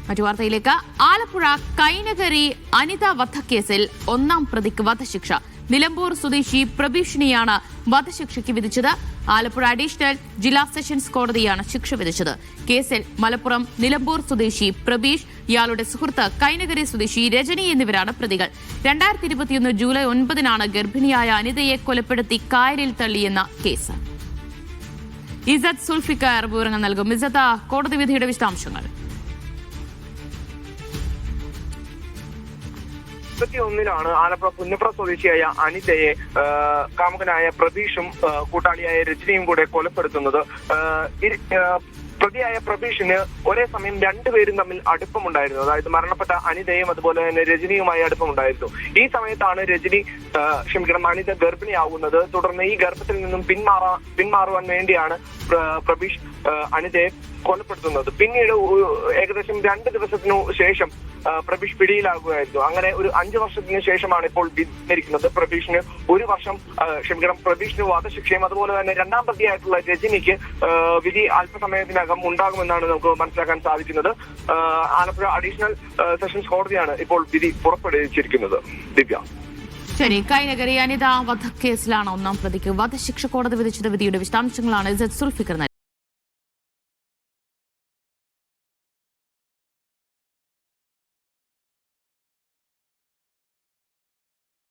മറ്റു വാർത്തയിലേക്ക്. ആലപ്പുഴ കൈനകരി അനിത വധക്കേസിൽ ഒന്നാം പ്രതിക്ക് വധശിക്ഷ. നിലമ്പൂർ സ്വദേശി പ്രബീഷിനെയാണ് വധശിക്ഷയ്ക്ക് വിധിച്ചത്. ആലപ്പുഴ അഡീഷണൽ ജില്ലാ സെഷൻസ് കോടതിയാണ് ശിക്ഷ വിധിച്ചത്. കേസിൽ മലപ്പുറം നിലമ്പൂർ സ്വദേശി പ്രബീഷ്, ഇയാളുടെ സുഹൃത്ത് കൈനകരി സ്വദേശി രജനി എന്നിവരാണ് പ്രതികൾ. 2021 ജൂലൈ 9 ഗർഭിണിയായ അനിതയെ കൊലപ്പെടുത്തി കായലിൽ തള്ളിയെന്ന കേസ്. ഇസത്ത് സുൽഫിക്കർ വിവരങ്ങൾ നൽകും. ഇസത്ത്, കോടതി വിധിയുടെ വിശദാംശങ്ങൾ. 21 ആലപ്പുഴ പുന്നപ്ര സ്വദേശിയായ അനിതയെ കാമുകനായ പ്രബീഷും കൂട്ടാളിയായ രജനിയും കൂടെ കൊലപ്പെടുത്തുന്നത്. പ്രതിയായ പ്രബീഷിന് ഒരേ സമയം രണ്ടുപേരും തമ്മിൽ അടുപ്പമുണ്ടായിരുന്നു. അതായത് മരണപ്പെട്ട അനിതയും അതുപോലെ തന്നെ രജനിയുമായി അടുപ്പമുണ്ടായിരുന്നു. ഈ സമയത്താണ് അനിത ഗർഭിണിയാവുന്നത്. തുടർന്ന് ഈ ഗർഭത്തിൽ നിന്നും പിന്മാറുവാൻ വേണ്ടിയാണ് പ്രബീഷ് അനിതയെ കൊലപ്പെടുത്തുന്നത്. പിന്നീട് ഏകദേശം 2 ദിവസത്തിനു ശേഷം പ്രബീഷ് പിടിയിലാകുകയായിരുന്നു. അങ്ങനെ ഒരു 5 വർഷത്തിന് ശേഷമാണ് ഇപ്പോൾ വിധിച്ചിരിക്കുന്നത്. പ്രബീഷിന് വധശിക്ഷയും അതുപോലെ തന്നെ രണ്ടാം പ്രതിയായിട്ടുള്ള രജനിക്ക് വിധി അല്പസമയത്തിനകം ഉണ്ടാകുമെന്നാണ് നമുക്ക് മനസ്സിലാക്കാൻ സാധിക്കുന്നത്. ആലപ്പുഴ അഡീഷണൽ സെഷൻസ് കോടതിയാണ് ഇപ്പോൾ വിധി പുറപ്പെടുവിച്ചിരിക്കുന്നത്. ദിവ്യ, ശരി. കൈനകരി അനിത വധക്കേസിലാണ് ഒന്നാം പ്രതിക്ക് വധശിക്ഷ കോടതി വിധിച്ചത്. വിധിയുടെ വിശദാംശങ്ങളാണ് ഇസത്ത് സുൽഫിക്കർ